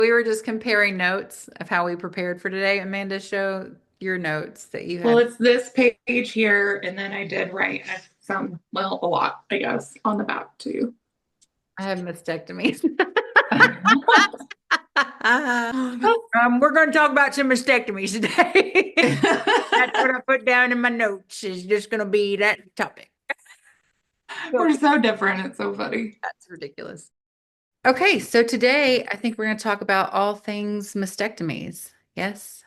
We were just comparing notes of how we prepared for today. Amanda, show your notes that you Well, had. it's this page here, and then I did write some, well, a lot, I guess, on the back too. I have mastectomies. We're going to talk about some mastectomies today. That's what I put down in my notes. Is just going to be that topic. We're So so different. It's so funny. that's ridiculous. Okay, so today I think we're going to talk about all things mastectomies. Yes,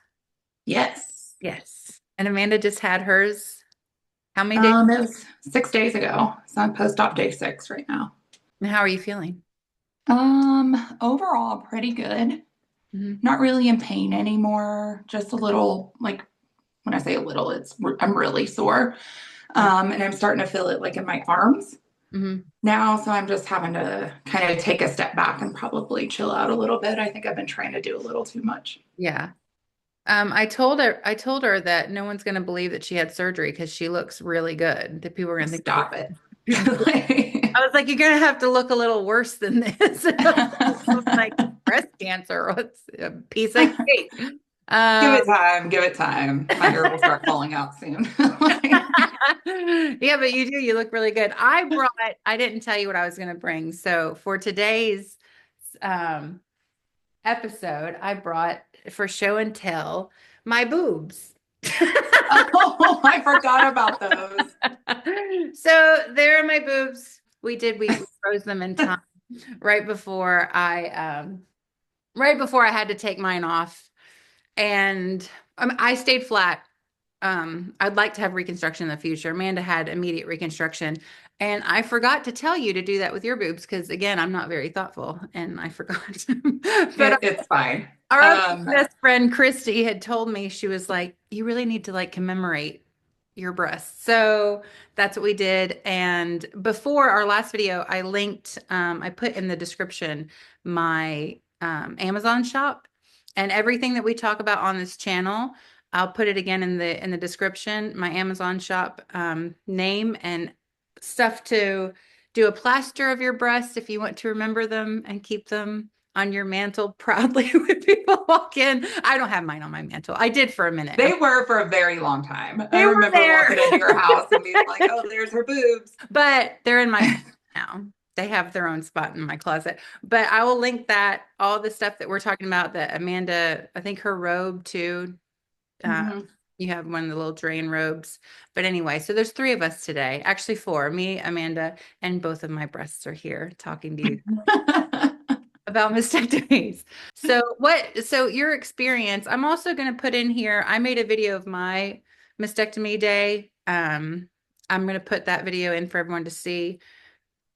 Yes. yes. And Amanda just had hers. How many days? It was 6 days ago. So I'm post-op day 6 right now. And how are you feeling? Overall, pretty good. Mhm. Not really in pain anymore. Just a little, like when I say a little, I'm really sore. And I'm starting to feel it like in my arms Mhm. now. So I'm just having to kind of take a step back and probably chill out a little bit. I think I've been trying to do a little too much. Yeah. I told her that no one's going to believe that she had surgery because she looks really good. That people are going to think Stop it. she's. I was like, you're going to have to look a little worse than this. Like breast cancer. What's a piece of cake? Give Um, it time. Give it time. My hair will start falling out soon. yeah, but you do. You look really good. I didn't tell you what I was going to bring. So for today's um, episode, I brought for show and tell my boobs. Oh, I forgot about those. So there are my boobs. We froze them in time right before I had to take mine off. And I stayed flat. I'd like to have reconstruction in the future. Amanda had immediate reconstruction. And I forgot to tell you to do that with your boobs because, again, I'm not very thoughtful and I forgot. But It's fine. our other Um, best friend, Christy, had told me, she was like, you really need to like commemorate your breasts. So that's what we did. And before our last video, I put in the description my Amazon shop and everything that we talk about on this channel. I'll put it again in the description, my Amazon shop name and stuff to do a plaster of your breasts if you want to remember them and keep them on your mantle proudly when people walk in. I don't have mine on my mantle. I did for a minute. they were for a very long time. I They were remember there, walking into your house and being like, oh, there's her boobs. but they're in my closet now. They have their own spot in my closet. But I will link that, all the stuff that we're talking about that Amanda, I think her robe too. Uh, Mhm. you have one of the little drain robes. But anyway, so there's three of us today. Actually, four. Me, Amanda, and both of my breasts are here talking to you about mastectomies. So your experience, I'm also going to put in here, I made a video of my mastectomy day. I'm going to put that video in for everyone to see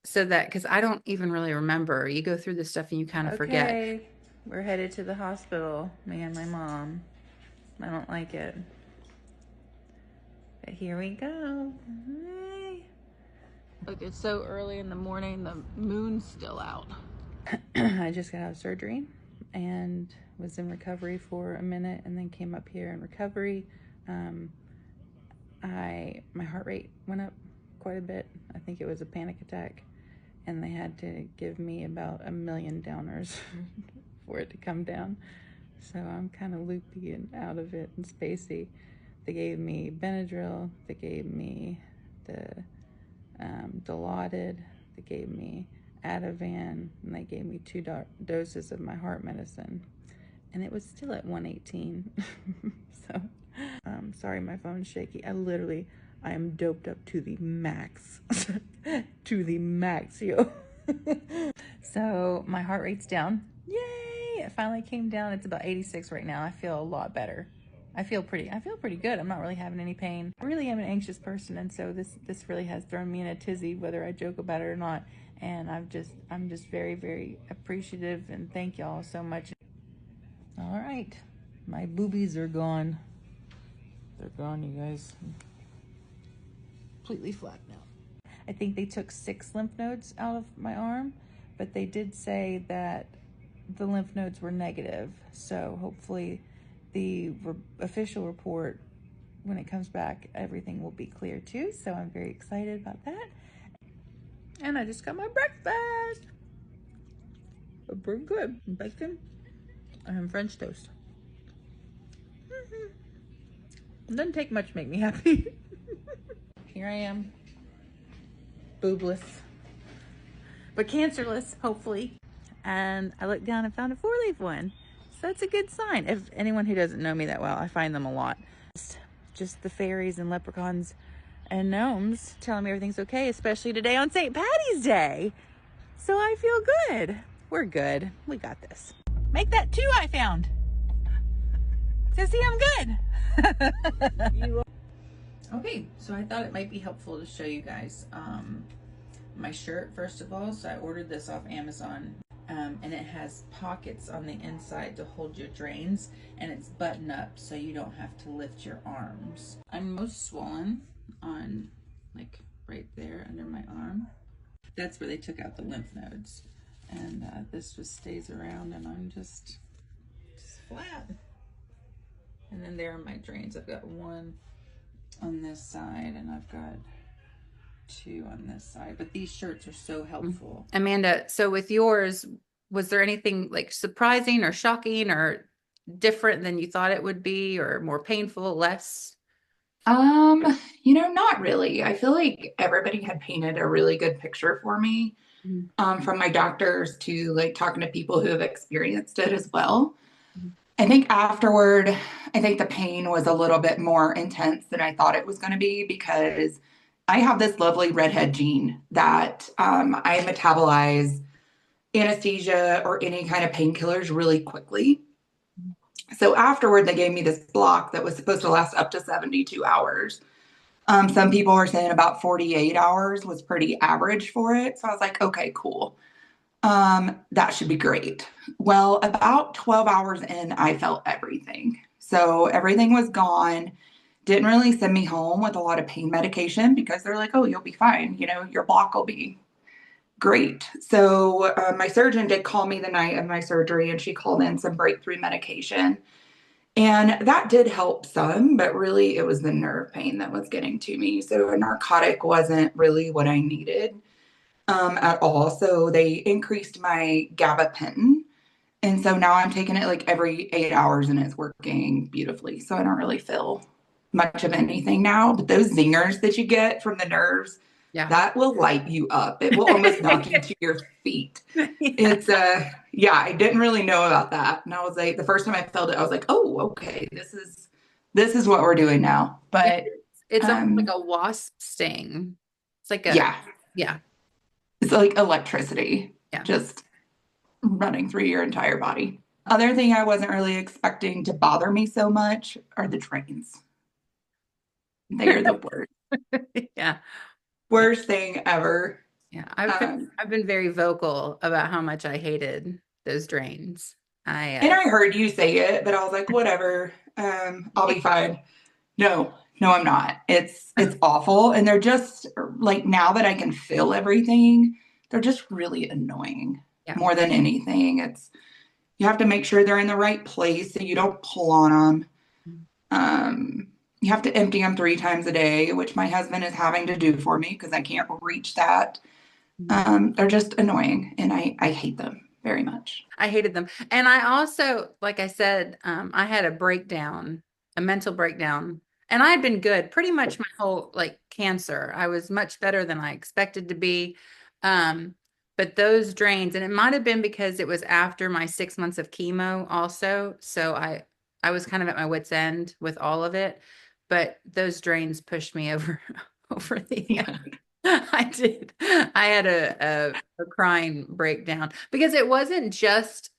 so that, because I don't even really remember. You go through this stuff and you kind of forget. Okay, we're headed to the hospital, me and my mom. I don't like it. But here we go. Hi. Look, it's so early in the morning, the moon's still out. I just got out of surgery and was in recovery for a minute and then came up here in recovery. Um, my heart rate went up quite a bit. I think it was a panic attack, and they had to give me about 1,000,000 downers for it to come down. So I'm kind of loopy and out of it and spacey. They gave me Benadryl. They gave me the Dilaudid. They gave me Ativan, and they gave me 2 doses of my heart medicine, and it was still at 118. So, sorry, my phone's shaky. I am doped up to the max, to the max, yo. So my heart rate's down. Yay! It finally came down. It's about 86 right now. I feel a lot better. I feel pretty good. I'm not really having any pain. I really am an anxious person, and so this really has thrown me in a tizzy, whether I joke about it or not. And I'm just very, very appreciative and thank y'all so much. All right, my boobies are gone. They're gone, you guys. Completely flat now. I think they took 6 lymph nodes out of my arm, but they did say that the lymph nodes were negative. So hopefully the official report, when it comes back, everything will be clear too. So I'm very excited about that. And I just got my breakfast. Pretty good. Bacon, French toast. It doesn't take much to make me happy. Here I am, boobless, but cancerless, hopefully. And I looked down and found a 4-leaf one. So that's a good sign. If anyone who doesn't know me that well, I find them a lot. Just the fairies and leprechauns and gnomes telling me everything's okay, especially today on St. Patty's Day. So I feel good. We're good. We got this. Make that 2 I found. So see, I'm good. Okay, so I thought it might be helpful to show you guys my shirt first of all. So I ordered this off Amazon, and it has pockets on the inside to hold your drains, and it's button up so you don't have to lift your arms. I'm most swollen on like right there under my arm. That's where they took out the lymph nodes, and this just stays around, and I'm just flat. And then there are my drains. I've got 1 on this side, and I've got 2 on this side. But these shirts are so helpful. Amanda, so with yours, was there anything like surprising or shocking or different than you thought it would be, or more painful, less? Not really. I feel like everybody had painted a really good picture for me, from my doctors to like talking to people who have experienced it as well. I think afterward, I think the pain was a little bit more intense than I thought it was going to be, because I have this lovely redhead gene that I metabolize anesthesia or any kind of painkillers really quickly. So afterward, they gave me this block that was supposed to last up to 72 hours. Some people were saying about 48 hours was pretty average for it. So I was like, okay, cool. That should be great. Well, about 12 hours in, I felt everything. So everything was gone. Didn't really send me home with a lot of pain medication, because they're like, oh, you'll be fine. Your block will be great. So my surgeon did call me the night of my surgery, and she called in some breakthrough medication. And that did help some, but really it was the nerve pain that was getting to me. So a narcotic wasn't really what I needed at all. So they increased my gabapentin. And so now I'm taking it like every 8 hours, and it's working beautifully. So I don't really feel much of anything now. But those zingers that you get from the nerves, Yeah. that will light you up. It will almost knock you to your feet. Yeah. It's I didn't really know about that. And I was like, the first time I felt it, I was like, oh, okay, this is what we're doing now. But It's almost like a wasp sting. It's like yeah, it's like electricity. Yeah. Just running through your entire body. Other thing I wasn't really expecting to bother me so much are the drains. They are the worst. Yeah. Worst thing ever. Yeah. I've been very vocal about how much I hated those drains. And I heard you say it, but I was like, whatever. I'll be fine. No, I'm not. It's awful. And they're just like, now that I can feel everything, they're just really annoying. Yeah. More than anything. You have to make sure they're in the right place so you don't pull on them. You have to empty them 3 times a day, which my husband is having to do for me because I can't reach that. They're just annoying, and I hate them very much. I hated them. And I also, like I said, I had a mental breakdown, and I had been good pretty much my whole like cancer. I was much better than I expected to be. But those drains, and it might have been because it was after my 6 months of chemo also. So I was kind of at my wit's end with all of it, but those drains pushed me over the edge. I did. I had a crying breakdown, because it wasn't just,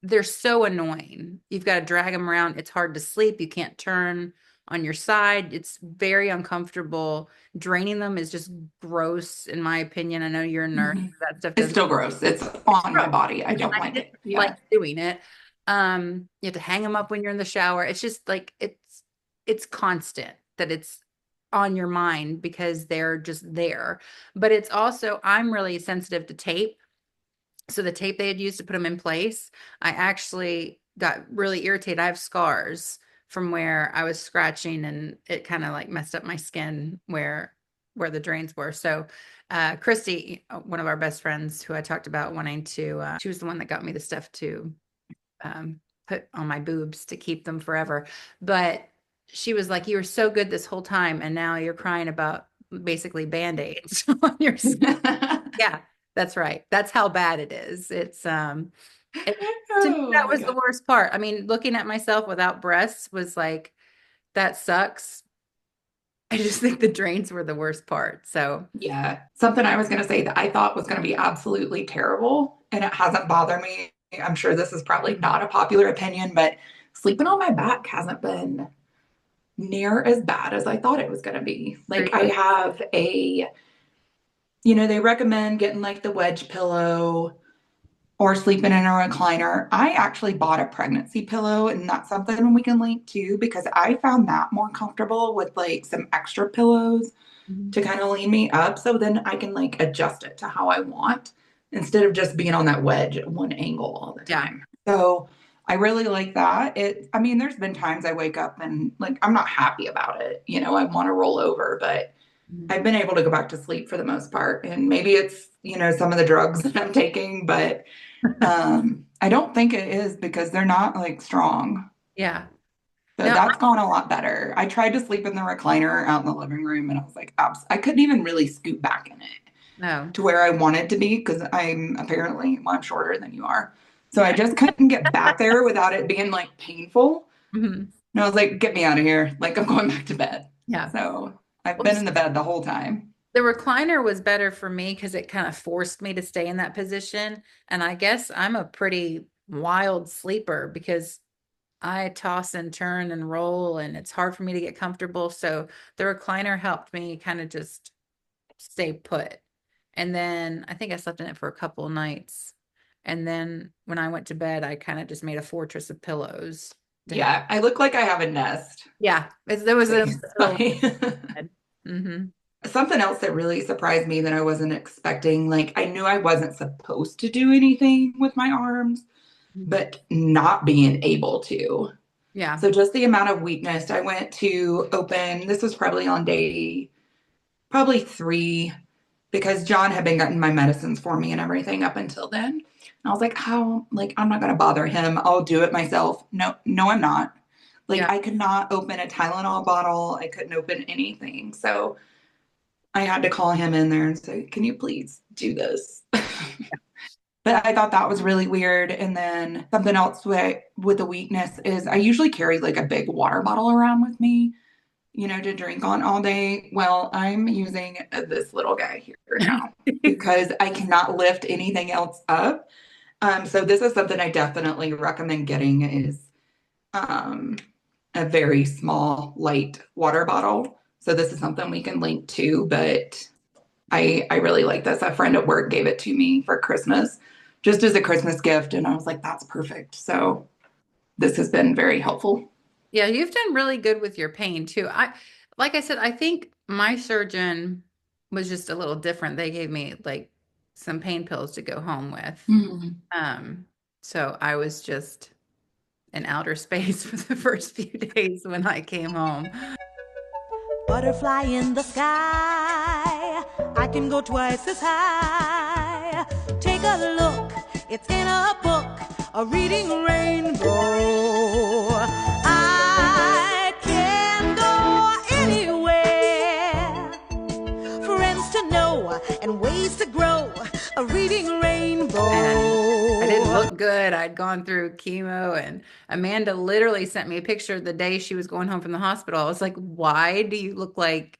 they're so annoying. You've got to drag them around. It's hard to sleep. You can't turn on your side. It's very uncomfortable. Draining them is just gross, in my opinion. I know you're a nurse. That stuff It's still gross. It's on my body. I don't I like it. didn't like doing it. You have to hang them up when you're in the shower. It's just like it's constant that it's on your mind because they're just there. But it's also, I'm really sensitive to tape. So the tape they had used to put them in place, I actually got really irritated. I have scars from where I was scratching, and it kind of like messed up my skin where the drains were. So Christy, one of our best friends who I talked about wanting to, she was the one that got me the stuff to put on my boobs to keep them forever. But she was like, you were so good this whole time, and now you're crying about basically Band-Aids on your skin. Yeah, that's right. That's how bad it is. It, to me, Oh that my was the God. worst part. I mean, looking at myself without breasts was like, that sucks. I just think the drains were the worst part. So, Yeah. Something I was going to say that I thought was going to be absolutely terrible, and it hasn't bothered me. I'm sure this is probably not a popular opinion, but sleeping on my back hasn't been near as bad as I thought it was going to be. Like, I have they recommend getting like the wedge pillow or sleeping in a recliner. I actually bought a pregnancy pillow, and that's something we can link to because I found that more comfortable with like some extra pillows mhm. to kind of lean me up so then I can like adjust it to how I want instead of just being on that wedge at one angle all the Yeah. time. So I really like that. I mean, there's been times I wake up and like I'm not happy about it. I want to roll over, but Mhm. I've been able to go back to sleep for the most part. And maybe it's, some of the drugs that I'm taking, but I don't think it is because they're not like strong. Yeah. So No, that's gone a lot better. I tried to sleep in the recliner out in the living room and I was like, I couldn't even really scoot back in it no. to where I wanted to be because I'm shorter than you are. So I Yeah. just couldn't get back there without it being like painful. Mhm. And I was like, get me out of here. Like I'm going back to bed. Yeah. So I've Well, been in the bed the whole time. the recliner was better for me because it kind of forced me to stay in that position. And I guess I'm a pretty wild sleeper because I toss and turn and roll, and it's hard for me to get comfortable. So the recliner helped me kind of just stay put. And then I think I slept in it for a couple of nights. And then when I went to bed, I kind of just made a fortress of pillows to help. Yeah, I look like I have a nest. There was a It's little funny. bed. Hmm. Something else that really surprised me that I wasn't expecting, like I knew I wasn't supposed to do anything with my arms, but not being able to. Yeah. So just the amount of weakness. I went to open, this was probably on day probably 3 because John had been getting my medicines for me and everything up until then. And I was like, how, like, I'm not going to bother him. I'll do it myself. No, no, I'm not. Like, Yeah. I could not open a Tylenol bottle. I couldn't open anything. So I had to call him in there and say, can you please do this? But I thought that was really weird. And then something else with the weakness is I usually carry like a big water bottle around with me, to drink on all day. Well, I'm using this little guy here now because I cannot lift anything else up. So this is something I definitely recommend getting is um, a very small, light water bottle. So this is something we can link to, but I really like this. A friend at work gave it to me for Christmas, just as a Christmas gift, and I was like, that's perfect. So this has been very helpful. Yeah, you've done really good with your pain too. Like I said, I think my surgeon was just a little different. They gave me like some pain pills to go home with. Mhm. Um, so I was just in outer space for the first few days when I came home. Butterfly in the sky, I can go twice as high. Take a look, it's in a book, a reading rainbow. I can go anywhere, friends to know and ways to grow, a reading rainbow. And I didn't look good. I'd gone through chemo, and Amanda literally sent me a picture the day she was going home from the hospital. I was like, why do you look like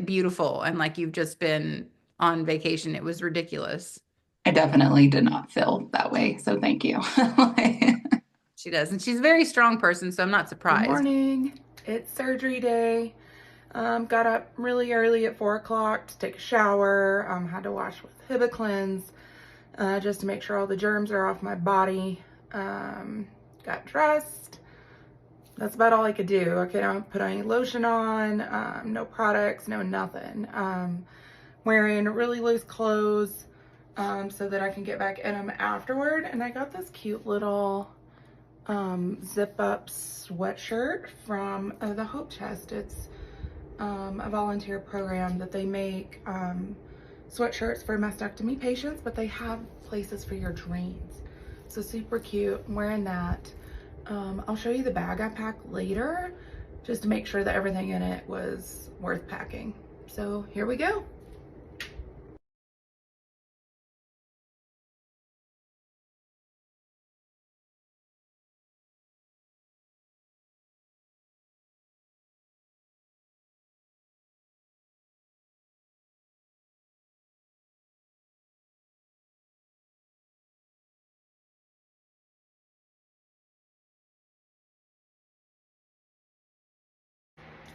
beautiful and like you've just been on vacation? It was ridiculous. I definitely did not feel that way. So thank you. She does. And she's a very strong person, so I'm not Good surprised. morning. It's surgery day. Got up really early at 4 o'clock to take a shower. Had to wash with Hibiclens just to make sure all the germs are off my body. Got dressed. That's about all I could do. Okay, I don't put any lotion on, no products, no nothing. Wearing really loose clothes so that I can get back in them afterward. And I got this cute little zip up sweatshirt from the Hope Chest. It's a volunteer program that they make sweatshirts for mastectomy patients, but they have places for your drains. So super cute. I'm wearing that. I'll show you the bag I packed later just to make sure that everything in it was worth packing. So here we go.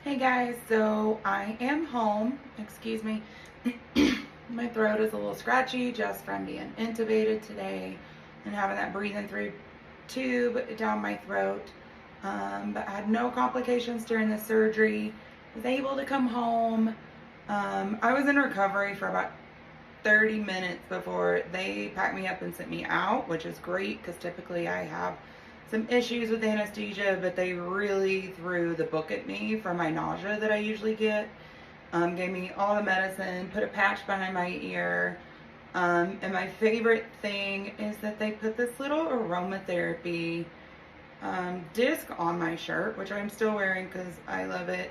Hey guys, so I am home. Excuse me. My throat is a little scratchy just from being intubated today and having that breathing through tube down my throat. But I had no complications during the surgery. Was able to come home. I was in recovery for about 30 minutes before they packed me up and sent me out, which is great because typically I have some issues with anesthesia, but they really threw the book at me for my nausea that I usually get. Gave me all the medicine, put a patch behind my ear. And my favorite thing is that they put this little aromatherapy disc on my shirt, which I'm still wearing because I love it.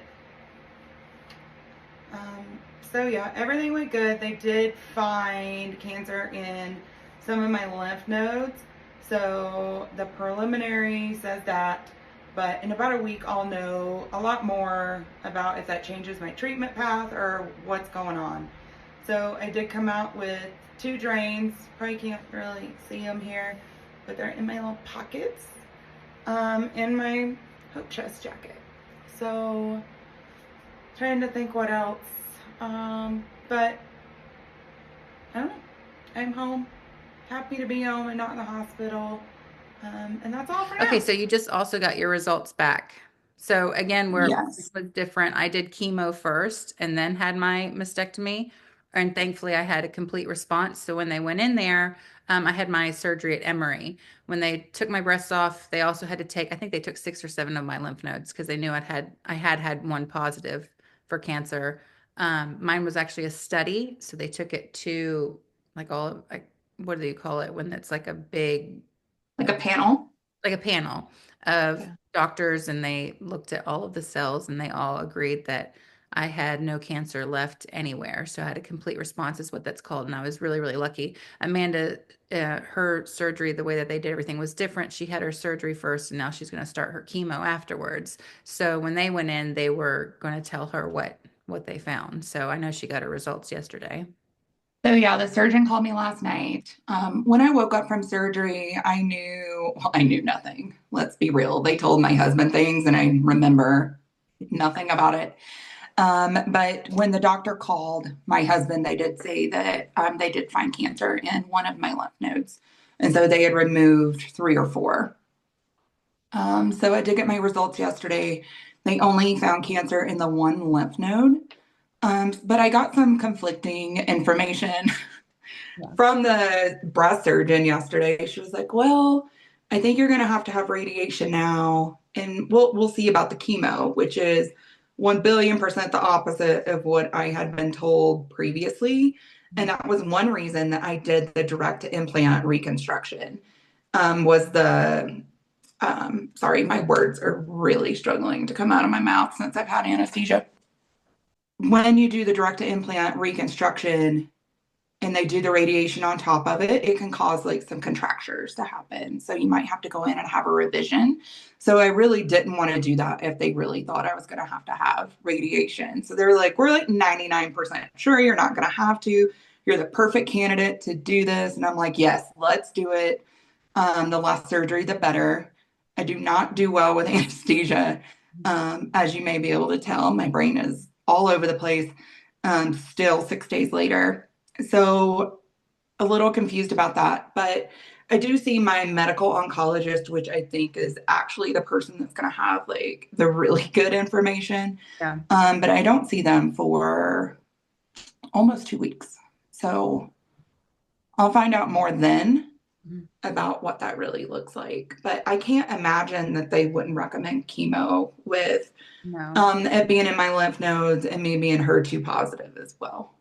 So yeah, everything went good. They did find cancer in some of my lymph nodes. So the preliminary says that, but in about a week I'll know a lot more about if that changes my treatment path or what's going on. So I did come out with 2 drains. Probably can't really see them here, but they're in my little pockets in my hope chest jacket. So trying to think what else. But I don't know. I'm home. Happy to be home and not in the hospital. And that's all for now. Okay, so you just also got your results back. So again, it Yes. was different. I did chemo first and then had my mastectomy. And thankfully, I had a complete response. So when they went in there, I had my surgery at Emory. When they took my breasts off, they also had to take, I think they took 6 or 7 of my lymph nodes because they knew I had one positive for cancer. Mine was actually a study. So they took it to what do you call it when it's like a big, Like a panel. like a panel of Yeah. doctors, and they looked at all of the cells and they all agreed that I had no cancer left anywhere. So I had a complete response is what that's called. And I was really, really lucky. Amanda, her surgery, the way that they did everything was different. She had her surgery first and now she's going to start her chemo afterwards. So when they went in, they were going to tell her what they found. So I know she got her results yesterday. So yeah, the surgeon called me last night. When I woke up from surgery, I knew nothing. Let's be real. They told my husband things and I remember nothing about it. But when the doctor called my husband, they did say that they did find cancer in one of my lymph nodes. And so they had removed 3 or 4. So I did get my results yesterday. They only found cancer in the one lymph node. But I got some conflicting information from the breast surgeon yesterday. She was like, "Well, I think you're going to have radiation now, and we'll see about the chemo," which is 1,000,000,000% the opposite of what I had been told previously. And that was one reason that I did the direct implant reconstruction. Was the Sorry, my words are really struggling to come out of my mouth since I've had anesthesia. When you do the direct implant reconstruction and they do the radiation on top of it, it can cause like some contractures to happen. So you might have to go in and have a revision. So I really didn't want to do that if they really thought I was going to have radiation. So they're like, we're like 99% sure you're not going to have to. You're the perfect candidate to do this. And I'm like, yes, let's do it. The less surgery, the better. I do not do well with anesthesia. As you may be able to tell, my brain is all over the place still 6 days later. So a little confused about that. But I do see my medical oncologist, which I think is actually the person that's going to have like the really good information. Yeah. But I don't see them for almost 2 weeks. So I'll find out more then about what that really looks like. But I can't imagine that they wouldn't recommend chemo with No. it being in my lymph nodes and me being HER2 positive as well.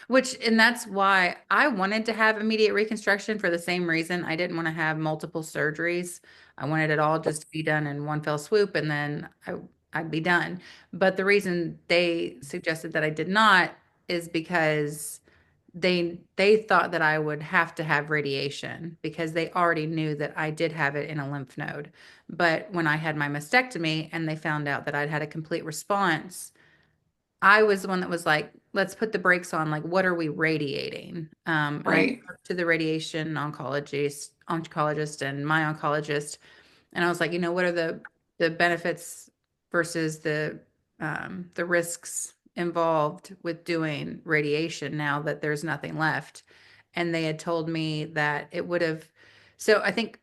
And that's why I wanted to have immediate reconstruction for the same reason. I didn't want to have multiple surgeries. I wanted it all just to be done in one fell swoop and then I'd be done. But the reason they suggested that I did not is because they thought that I would have to have radiation because they already knew that I did have it in a lymph node. But when I had my mastectomy and they found out that I'd had a complete response, I was the one that was like, let's put the brakes on. Like, what are we radiating? And I Right. talked to the radiation oncologist and my oncologist, and I was like, what are the benefits versus the risks involved with doing radiation now that there's nothing left? And they had told me that it would have. So I think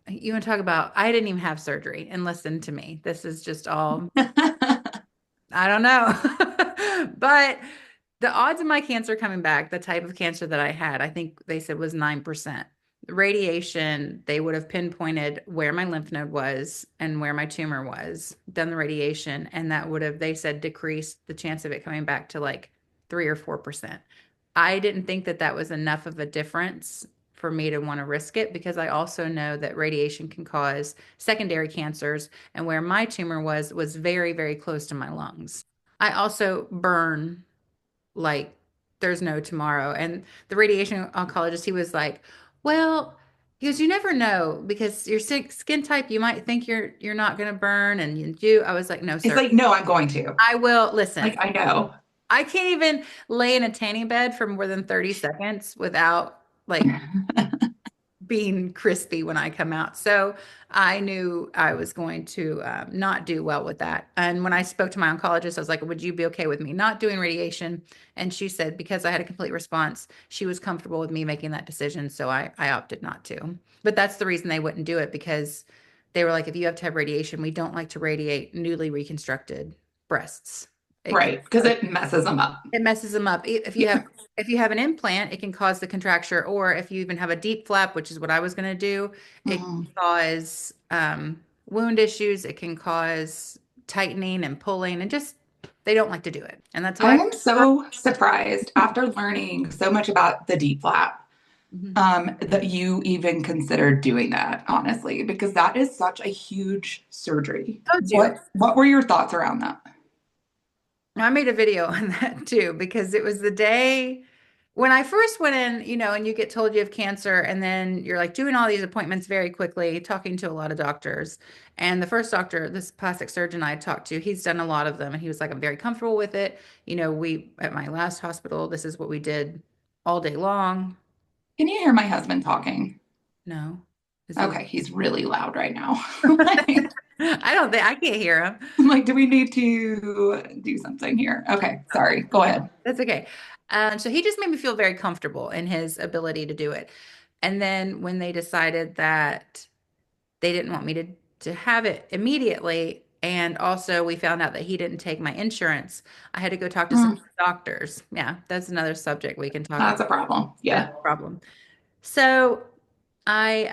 you want to talk about, I didn't even have surgery, and listen to me. This is just all I don't know. But the odds of my cancer coming back, the type of cancer that I had, I think they said was 9%. Radiation, they would have pinpointed where my lymph node was and where my tumor was, done the radiation, and that would have, they said, decreased the chance of it coming back to like 3 or 4%. I didn't think that that was enough of a difference for me to want to risk it because I also know that radiation can cause secondary cancers, and where my tumor was very, very close to my lungs. I also burn like there's no tomorrow. And the radiation oncologist, he was like, well, he goes, you never know because your skin type, you might think you're not going to burn, and you do. I was like, no, It's sir. like, no, I'm going to. I will Like, listen. I know. I can't even lay in a tanning bed for more than 30 seconds without like being crispy when I come out. So I knew I was going to not do well with that. And when I spoke to my oncologist, I was like, would you be okay with me not doing radiation? And she said, because I had a complete response, she was comfortable with me making that decision. So I opted not to. But that's the reason they wouldn't do it because they were like, if you have to have radiation, we don't like to radiate newly reconstructed breasts. It can Right. Because it messes them up. it messes them up. Yeah. If you have an implant, it can cause the contracture, or if you even have a deep flap, which is what I was going to do, it can Mhm. cause wound issues. It can cause tightening and pulling, and just they don't like to do it. And that's I why. am so surprised after learning so much about the deep flap Mhm. that you even considered doing that, honestly, because that is such a huge surgery. Told you. What were your thoughts around that? I made a video on that too because it was the day when I first went in, and you get told you have cancer, and then you're like doing all these appointments very quickly, talking to a lot of doctors. And the first doctor, this plastic surgeon I talked to, he's done a lot of them, and he was like, I'm very comfortable with it. We at my last hospital, this is what we did all day long. Can you hear my husband talking? No, is he? Okay, he's really loud right now. I don't think I can't hear him. I'm like, do we need to do something here? Okay, sorry. Go ahead. That's okay. So he just made me feel very comfortable in his ability to do it. And then when they decided that they didn't want me to have it immediately, and also we found out that he didn't take my insurance, I had to go talk to some Mm, doctors. Yeah, that's another subject we can talk that's about. a problem. That's Yeah. a problem. So I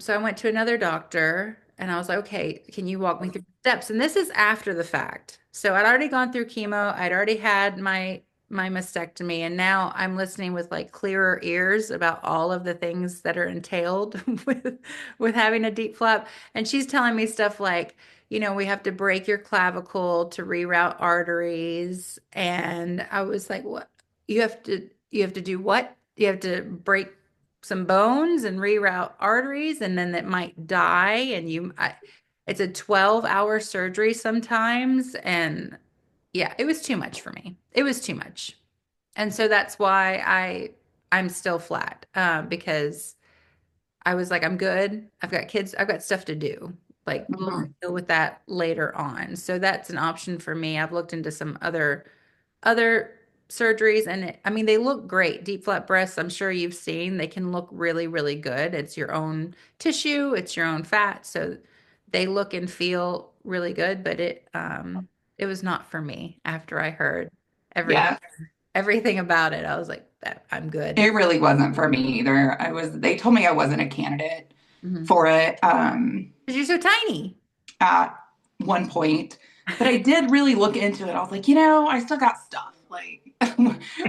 went to another doctor and I was like, okay, can you walk me through the steps? And this is after the fact. So I'd already gone through chemo. I'd already had my mastectomy, and now I'm listening with like clearer ears about all of the things that are entailed with having a deep flap. And she's telling me stuff like, we have to break your clavicle to reroute arteries. And I was like, what? You have to do what? You have to break some bones and reroute arteries, and then it might die. And it's a 12-hour surgery sometimes. And yeah, it was too much for me. It was too much. And so that's why I'm still flat, because I was like, I'm good. I've got kids. I've got stuff to do. Like we'll Mhm. deal with that later on. So that's an option for me. I've looked into some other surgeries, and I mean they look great. Deep flat breasts, I'm sure you've seen, they can look really, really good. It's your own tissue, it's your own fat, so they look and feel really good, but it was not for me after I heard everything Yeah. everything about it. I was like, that I'm good. It really wasn't for me either. They told me I wasn't a candidate Mhm. for it Because you're so tiny. at one point, but I did really look into it. I was like, I still got stuff. Like,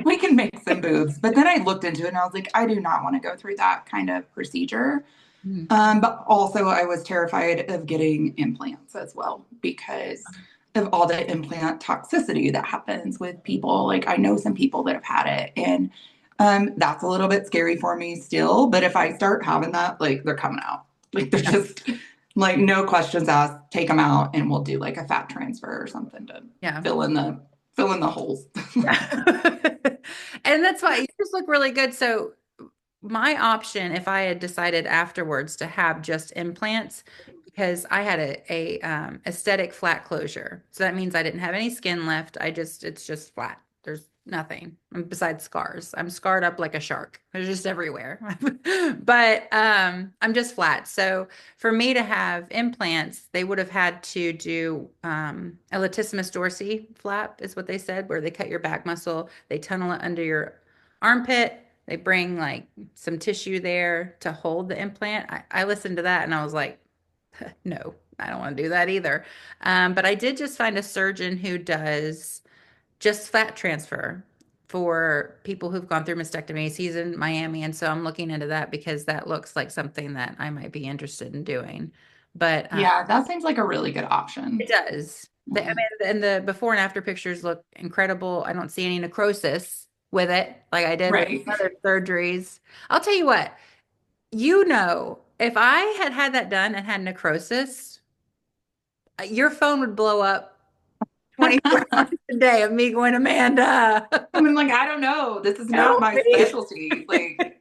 we can make some boobs. But then I looked into it and I was like, I do not want to go through that kind of procedure. Mm. But also, I was terrified of getting implants as well because of all the implant toxicity that happens with people. Like, I know some people that have had it, and that's a little bit scary for me still. But if I start having that, like, they're coming out. Like, they're just like no questions asked, take them out, and we'll do like a fat transfer or something to Yeah. fill in the holes. And that's why you just look really good. So my option, if I had decided afterwards to have just implants, because I had a aesthetic flat closure. So that means I didn't have any skin left. It's just flat. There's nothing besides scars. I'm scarred up like a shark. They're just everywhere. But I'm just flat. So for me to have implants, they would have had to do a latissimus dorsi flap, is what they said, where they cut your back muscle, they tunnel it under your armpit, they bring like some tissue there to hold the implant. I listened to that and I was like, no, I don't want to do that either. But I did just find a surgeon who does just fat transfer for people who've gone through mastectomies. He's in Miami, and so I'm looking into that because that looks like something that I might be interested in doing. But Yeah, that seems like a really good option. it does. I Yeah. mean, and the before and after pictures look incredible. I don't see any necrosis with it like I did with Right. other surgeries. I'll tell you what, if I had had that done and had necrosis, your phone would blow up 24 hours a day of me going, Amanda, I mean, like, I don't know. This is not help my me. specialty. Like,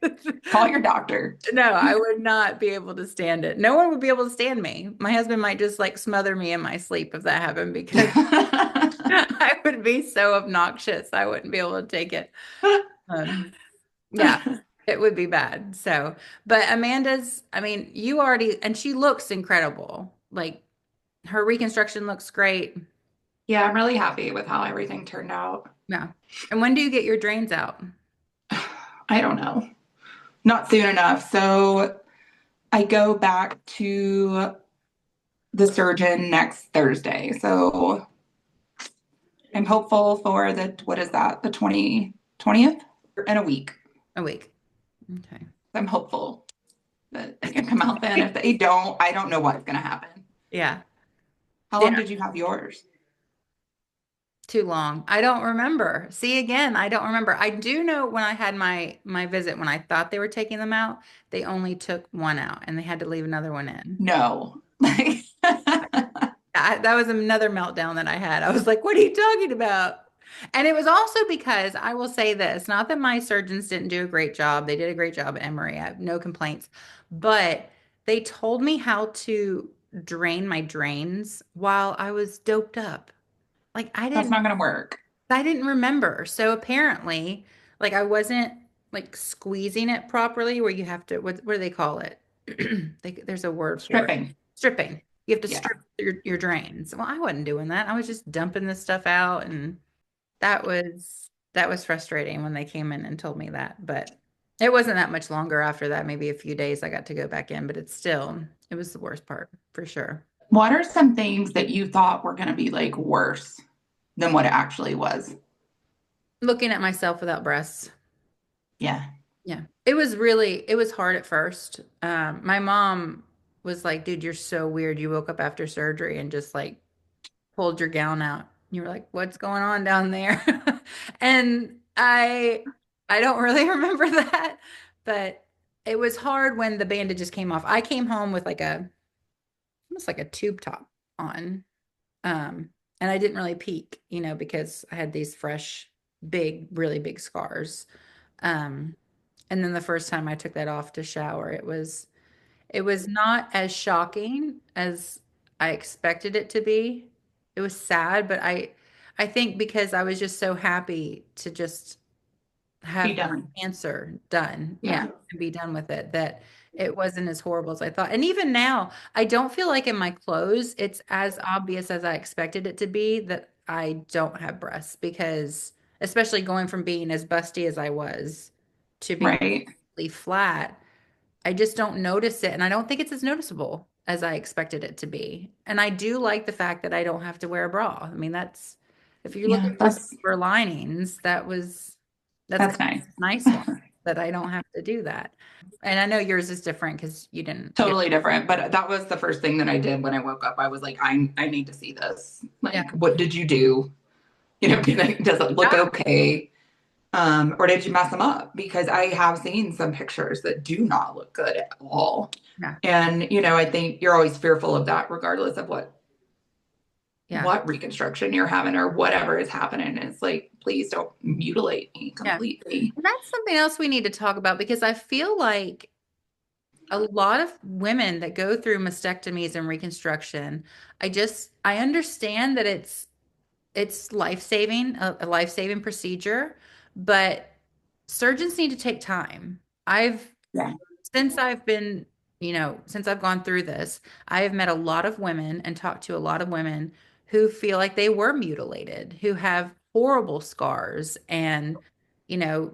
call your doctor. No, I would not be able to stand it. No one would be able to stand me. My husband might just like smother me in my sleep if that happened because I would be so obnoxious. I wouldn't be able to take it. Um, yeah, it would be bad. So, but I mean, you already, and she looks incredible. Like her reconstruction looks great. Yeah, I'm really happy with how everything turned out. Yeah. And when do you get your drains out? I don't know. Not soon enough. So I go back to the surgeon next Thursday. So I'm hopeful for what is that, the 20th in a week. A week. Okay. I'm hopeful that they can come out then. If they don't, I don't know what's going to happen. Yeah. How long Yeah. did you have yours? Too long. I don't remember. See, again, I don't remember. I do know when I had my visit, when I thought they were taking them out, they only took one out and they had to leave another one in. No. That was another meltdown that I had. I was like, what are you talking about? And it was also because I will say this, not that my surgeons didn't do a great job. They did a great job at Emory. I have no complaints, but they told me how to drain my drains while I was doped up. Like That's not going to work. I didn't remember. So apparently, like I wasn't like squeezing it properly where you have to, what do they call it? There's a word for it. Stripping. Stripping. You have to Yeah. strip your drains. Well, I wasn't doing that. I was just dumping this stuff out and that was frustrating when they came in and told me that. But it wasn't that much longer after that, maybe a few days I got to go back in, but it was the worst part for sure. What are some things that you thought were going to be like worse than what it actually was? Looking at myself without breasts. Yeah. Yeah. It was hard at first. My mom was like, dude, you're so weird. You woke up after surgery and just like pulled your gown out. You were like, what's going on down there? And I don't really remember that, but it was hard when the bandages came off. I came home with like almost like a tube top on. And I didn't really peek, because I had these fresh, big, really big scars. Um, and then the first time I took that off to shower, it was not as shocking as I expected it to be. It was sad, but I think because I was just so happy to just Be have my done. cancer done, yeah, Yeah. and be done with it, that it wasn't as horrible as I thought. And even now, I don't feel like in my clothes it's as obvious as I expected it to be that I don't have breasts because especially going from being as busty as I was to being Right. completely flat, I just don't notice it. And I don't think it's as noticeable as I expected it to be. And I do like the fact that I don't have to wear a bra. I mean, if you're Yeah, looking for silver linings, that's kind that's of nice. a nice one that I don't have to do that. And I know yours is different because you didn't get, Totally different, but that was the first thing that I did when I woke up. I was like, I need to see this. yeah. Like, what did you do? You know, does it look okay? Or did you mess them up? Because I have seen some pictures that do not look good at all. Yeah. And, you know, I think you're always fearful of that, regardless of Yeah. what reconstruction you're having or whatever is happening. It's like, please don't mutilate me Yeah. completely. And that's something else we need to talk about because I feel like a lot of women that go through mastectomies and reconstruction, I understand that it's life-saving, a life-saving procedure, but surgeons need to take time. I've Yeah. since I've been, since I've gone through this, I have met a lot of women and talked to a lot of women who feel like they were mutilated, who have horrible scars and, you know,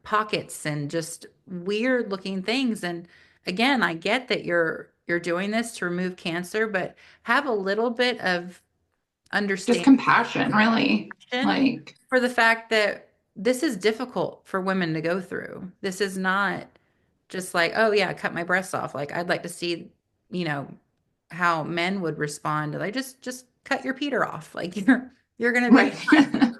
pockets and just weird looking things. And again, I get that you're doing this to remove cancer, but have a little bit of Just understanding compassion, really. Like, for the fact that this is difficult for women to go through. This is not just like, oh yeah, cut my breasts off. Like I'd like to see, you know, how men would respond. Like just cut your Peter off. Like you're gonna be right.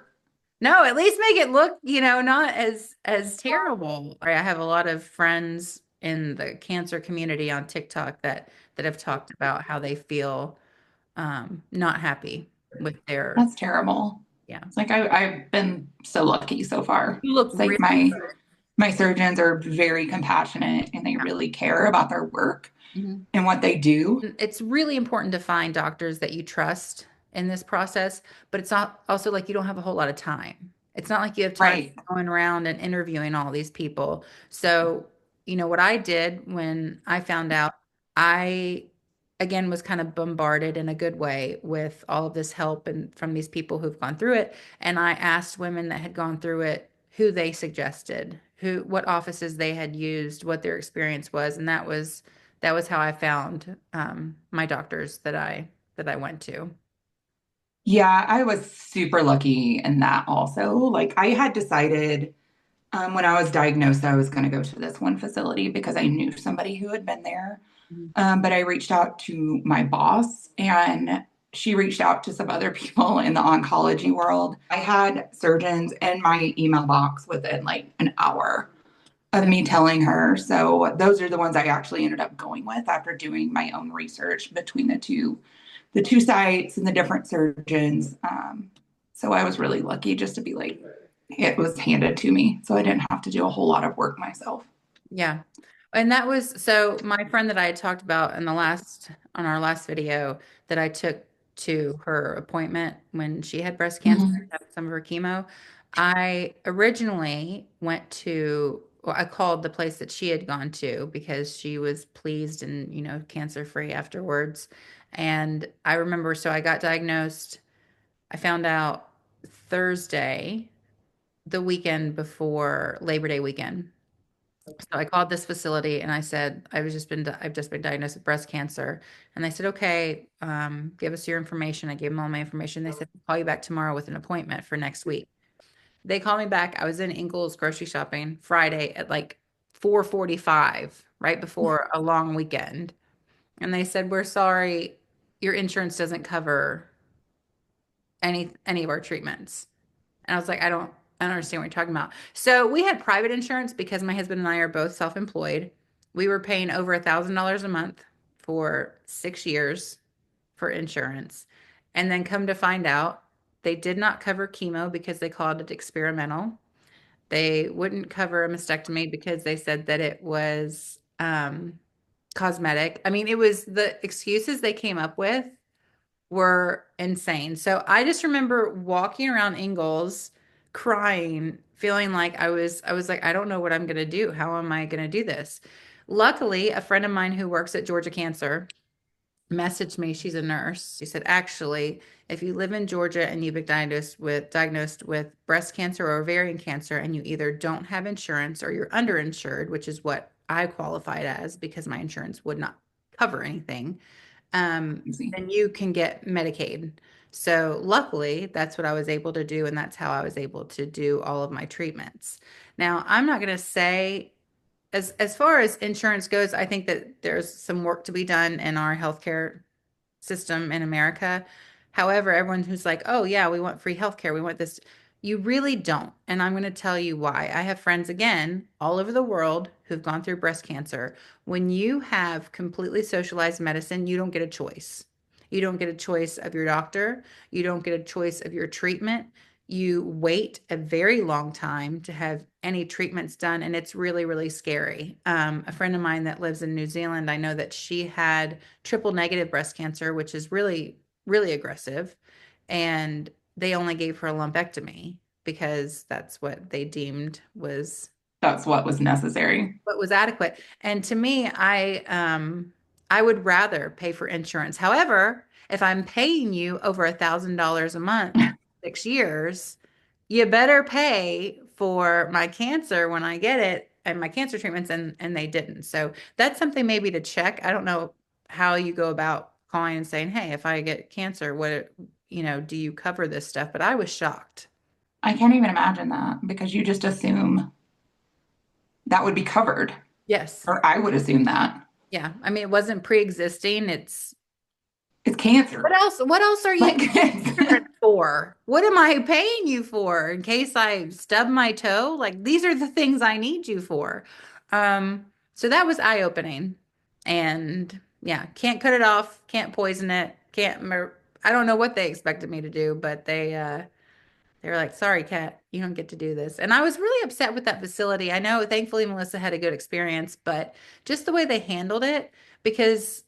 no, at least make it look, not as terrible. I have a lot of friends in the cancer community on TikTok that have talked about how they feel not happy with their That's terrible. yeah. It's like I've been so lucky so far. You look It's like really my surgeons are very compassionate and they really care about their work Mhm. and what they do. It's really important to find doctors that you trust in this process, but it's not also like you don't have a whole lot of time. It's not like you have time Right. going around and interviewing all these people. So, what I did when I found out, I again was kind of bombarded in a good way with all of this help and from these people who've gone through it. And I asked women that had gone through it who they suggested, what offices they had used, what their experience was, and that was how I found my doctors that I went to. Yeah, I was super lucky in that also. Like I had decided when I was diagnosed, I was going to go to this one facility because I knew somebody who had been there. Mhm. But I reached out to my boss and she reached out to some other people in the oncology world. I had surgeons in my email box within like an hour of me telling her. So those are the ones I actually ended up going with after doing my own research between the two sites and the different surgeons. So I was really lucky just to be like, it was handed to me. So I didn't have to do a whole lot of work myself. Yeah. And that was so my friend that I had talked about on our last video that I took to her appointment when she had breast cancer, Mhm. had some of her chemo. I originally well, I called the place that she had gone to because she was pleased and, cancer free afterwards. And I remember, so I got diagnosed. I found out Thursday, the weekend before Labor Day weekend. So I called this facility and I said, I've just been diagnosed with breast cancer. And they said, okay, give us your information. I gave them all my information. They said, call you back tomorrow with an appointment for next week. They called me back. I was in Ingles grocery shopping Friday at like 4:45, right before a long weekend. And they said, we're sorry, your insurance doesn't cover any of our treatments. And I was like, I don't understand what you're talking about. So we had private insurance because my husband and I are both self-employed. We were paying over $1,000 a month for 6 years for insurance. And then come to find out, they did not cover chemo because they called it experimental. They wouldn't cover a mastectomy because they said that it was cosmetic. I mean, it was the excuses they came up with were insane. So I just remember walking around Ingalls crying, feeling like I was like, I don't know what I'm gonna do. How am I gonna do this? Luckily, a friend of mine who works at Georgia Cancer messaged me. She's a nurse. She said, actually, if you live in Georgia and you've been diagnosed with breast cancer or ovarian cancer, and you either don't have insurance or you're underinsured, which is what I qualified as because my insurance would not cover anything, then you can get Medicaid. So luckily, that's what I was able to do, and that's how I was able to do all of my treatments. Now, I'm not going to say as far as insurance goes, I think that there's some work to be done in our healthcare system in America. However, everyone who's like, oh, yeah, we want free healthcare, we want this, you really don't. And I'm going to tell you why. I have friends, again, all over the world who've gone through breast cancer. When you have completely socialized medicine, you don't get a choice. You don't get a choice of your doctor. You don't get a choice of your treatment. You wait a very long time to have any treatments done, and it's really, really scary. A friend of mine that lives in New Zealand, I know that she had triple negative breast cancer, which is really, really aggressive. And they only gave her a lumpectomy because that's what they deemed was That's what was necessary. what was adequate. And to me, I would rather pay for insurance. However, if I'm paying you over $1,000 a month, 6 years, you better pay for my cancer when I get it and my cancer treatments, and they didn't. So that's something maybe to check. I don't know how you go about calling and saying, "Hey, if I get cancer, do you cover this stuff?" But I was shocked. I can't even imagine that because you just assume that would be covered, Yes. or I would assume that. Yeah. I mean, it wasn't pre-existing. It's cancer. What else are you Like, insurance for? What am I paying you for? In case I stub my toe? Like these are the things I need you for. So that was eye-opening. And yeah, can't cut it off, can't poison it, I don't know what they expected me to do, but they were like, "Sorry, Kat, you don't get to do this." And I was really upset with that facility. I know thankfully Melissa had a good experience, but just the way they handled it, because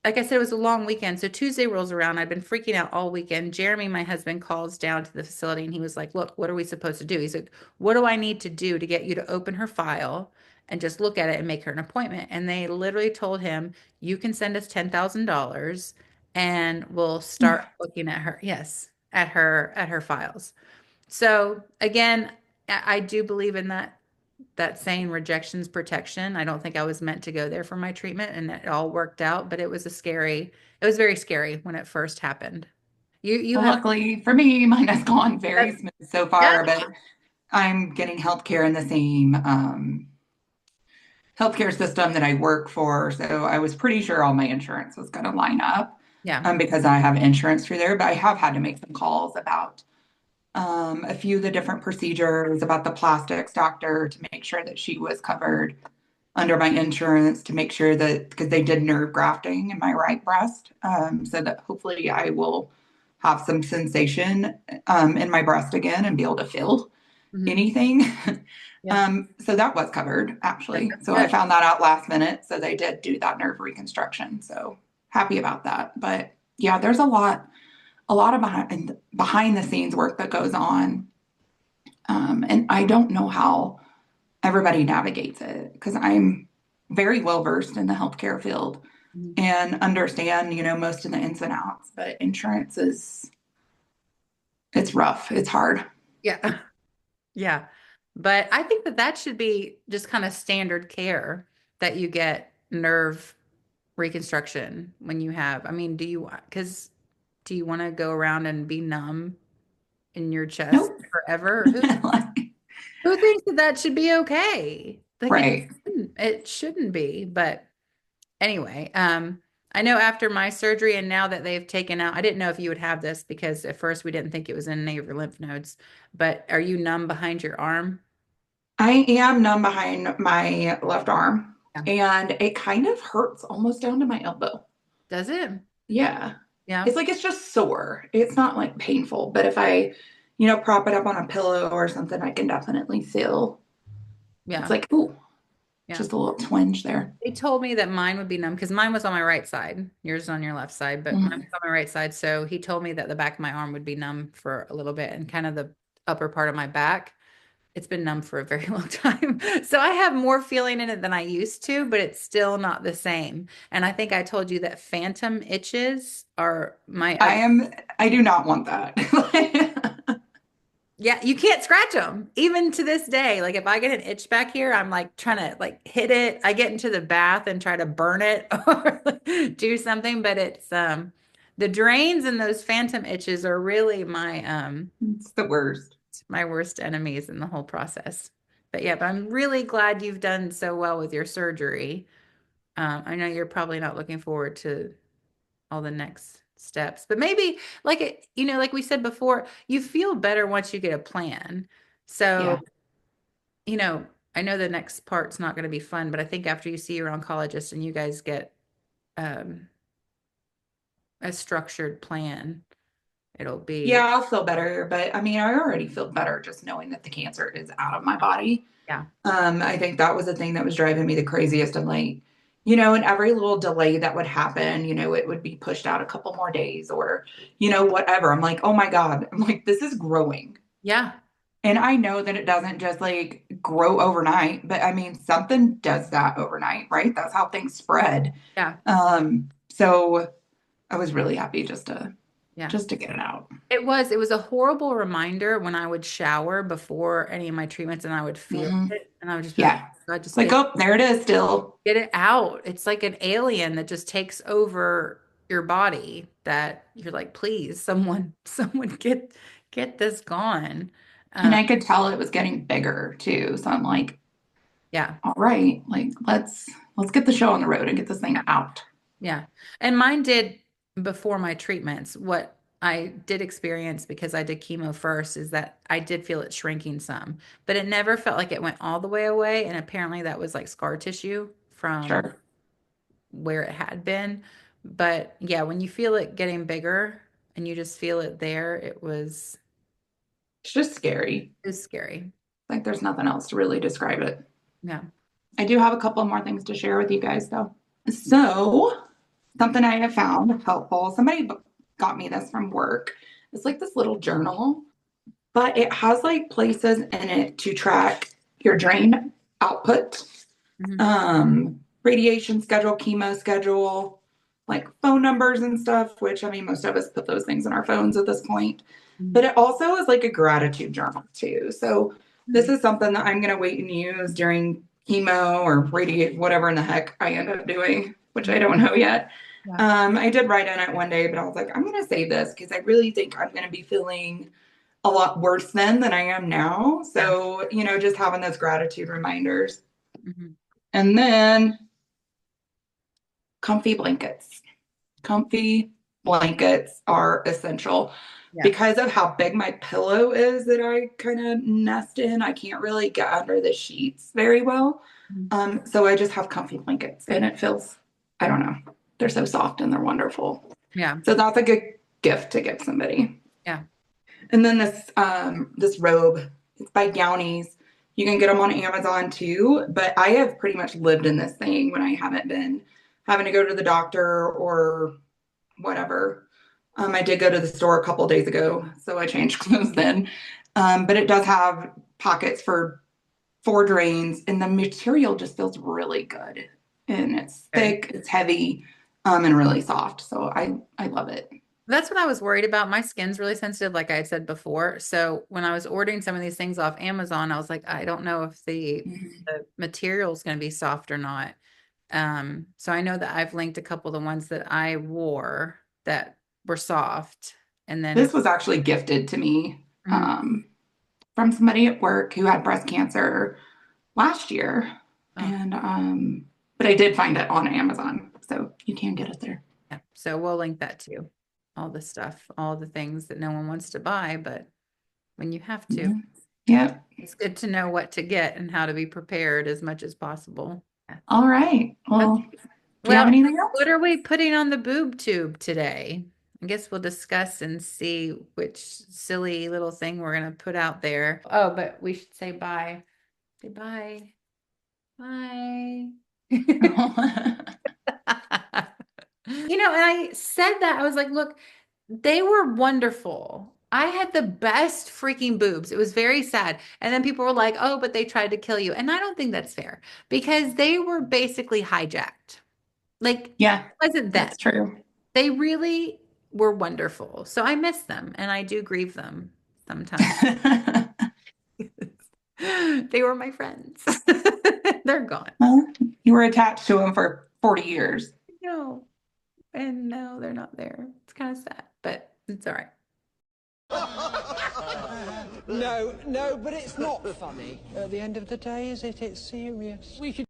like I said, it was a long weekend. So Tuesday rolls around. I've been freaking out all weekend. Jeremy, my husband, calls down to the facility and he was like, "Look, what are we supposed to do?" He said, "What do I need to do to get you to open her file and just look at it and make her an appointment?" And they literally told him, "You can send us $10,000 and we'll start looking at her." Yes, at her files. So again, I do believe in that saying rejection's protection. I don't think I was meant to go there for my treatment and it all worked out, but it was very scary when it first happened. You well, have luckily for me, mine has gone very smooth so yeah, far, but I'm getting healthcare in the same healthcare system that I work for. So I was pretty sure all my insurance was going to line up yeah. because I have insurance through there, but I have had to make some calls about a few of the different procedures, about the plastics doctor to make sure that she was covered under my insurance, to make sure that because they did nerve grafting in my right breast, so that hopefully I will have some sensation in my breast again and be able to feel Mhm. anything. Yeah. So that was covered Yeah, actually. that's So I good. found that out last minute. So they did do that nerve reconstruction. So happy about that. But yeah, there's a lot of behind the scenes work that goes on. And I don't know how everybody navigates it because I'm very well versed in the healthcare field Mhm. and understand, most of the ins and outs, but insurance it's rough. It's hard. Yeah. Yeah. But I think that should be just kind of standard care that you get nerve reconstruction when you have. I mean, because do you want to go around and be numb in your chest Nope. forever? Who thinks that should be okay? Like Right. it shouldn't be. But anyway, I know after my surgery and now that they've taken out, I didn't know if you would have this because at first we didn't think it was in any of your lymph nodes, but are you numb behind your arm? I am numb behind my left arm Yeah. and it kind of hurts almost down to my elbow. Does it? Yeah. Yeah. It's like it's just sore. It's not like painful, but if I, prop it up on a pillow or something, I can definitely feel it's Yeah. like, ooh, Yeah. just a little twinge there. They told me that mine would be numb because mine was on my right side. Yours is on your left side, but mine was Mhm. on my right side. So he told me that the back of my arm would be numb for a little bit and kind of the upper part of my back. It's been numb for a very long time. So I have more feeling in it than I used to, but it's still not the same. And I think I told you that phantom itches are my I other. am, I do not want that. Yeah, you can't scratch them. Even to this day, like if I get an itch back here, I'm like trying to like hit it. I get into the bath and try to burn it or do something, but it's the drains and those phantom itches are really It's the worst. my worst enemies in the whole process. But yeah, but I'm really glad you've done so well with your surgery. I know you're probably not looking forward to all the next steps. But maybe like it, like we said before, you feel better once you get a plan. So, Yeah. you know, I know the next part's not going to be fun, but I think after you see your oncologist and you guys get um, a structured plan, it'll Yeah, be, I'll feel better, but I mean, I already feel better just knowing that the cancer is out of my body. yeah, I think that was the thing that was driving me the craziest. I'm like, and every little delay that would happen, it would be pushed out a couple more days or, whatever. I'm like, oh my God. I'm like, this is growing. yeah, And I know that it doesn't just like grow overnight, but I mean, something does that overnight, right? That's how things spread. yeah, So I was really happy just to yeah. just to get it out. It was a horrible reminder when I would shower before any of my treatments and I would feel Hmm. it and I would just be like, Yeah. God, just Like, oh, there it is still. get it out. It's like an alien that just takes over your body that you're like, please, someone, someone get this gone. And Um, I could tell it was getting bigger too. So I'm like, yeah, all right, like let's get the show on the road and get this thing out. yeah. And mine did before my treatments. What I did experience because I did chemo first is that I did feel it shrinking some, but it never felt like it went all the way away. And apparently that was like scar tissue from Sure. where it had been. But yeah, when you feel it getting bigger and you just feel it there, It's just scary. it was scary. Like there's nothing else to really describe it. Yeah. I do have a couple more things to share with you guys though. So, something I have found helpful. Somebody got me this from work. It's like this little journal, but it has like places in it to track your drain output, Mhm. radiation schedule, chemo schedule, like phone numbers and stuff, which I mean, most of us put those things in our phones at this point. But it also is like a gratitude journal too. So this is something that I'm going to wait and use during chemo or radiate, whatever in the heck I end up doing, which I don't know yet. Yeah. I did write in it one day, but I was like, I'm going to save this because I really think I'm going to be feeling a lot worse then than I am now. So, just having those gratitude reminders. Mhm. And then comfy blankets. Comfy blankets are essential. Yeah. Because of how big my pillow is that I kind of nest in, I can't really get under the sheets very well. Mhm. So I just have comfy blankets and it feels, I don't know, they're so soft and they're wonderful. Yeah. So that's a good gift to give somebody. Yeah. And then this robe, it's by Gownies. You can get them on Amazon too, but I have pretty much lived in this thing when I haven't been having to go to the doctor or whatever. I did go to the store a couple days ago, so I changed clothes then. But it does have pockets for 4 drains, and the material just feels really good. And it's thick, it's heavy, and really soft. So I love it. That's what I was worried about. My skin's really sensitive, like I had said before. So when I was ordering some of these things off Amazon, I was like, I don't know if Mhm. the material is going to be soft or not. So I know that I've linked a couple of the ones that I wore that were soft. And then This was actually gifted to me Mhm. from somebody at work who had breast cancer last year. Oh, And but I did find it on Amazon. So you can get it there. yeah. So we'll link that too. All the stuff, all the things that no one wants to buy, but when you have to, Mhm. Yeah. it's good to know what to get and how to be prepared as much as possible. Yeah. All right. Well, do you have Well, anything else? what are we putting on the boob tube today? I guess we'll discuss and see which silly little thing we're going to put out there. Oh, but we should say bye. Say bye. Bye. And I said that. I was like, look, they were wonderful. I had the best freaking boobs. It was very sad. And then people were like, oh, but they tried to kill you. And I don't think that's fair because they were basically hijacked. Like, it Yeah, wasn't them. that's true. They really were wonderful. So I miss them and I do grieve them. sometimes. They were my friends. They're gone. Well, you were attached to them for 40 years. No, and no, they're not there. It's kind of sad, but it's all right. No, but it's not funny. At the end of the day, is it? It's serious. We could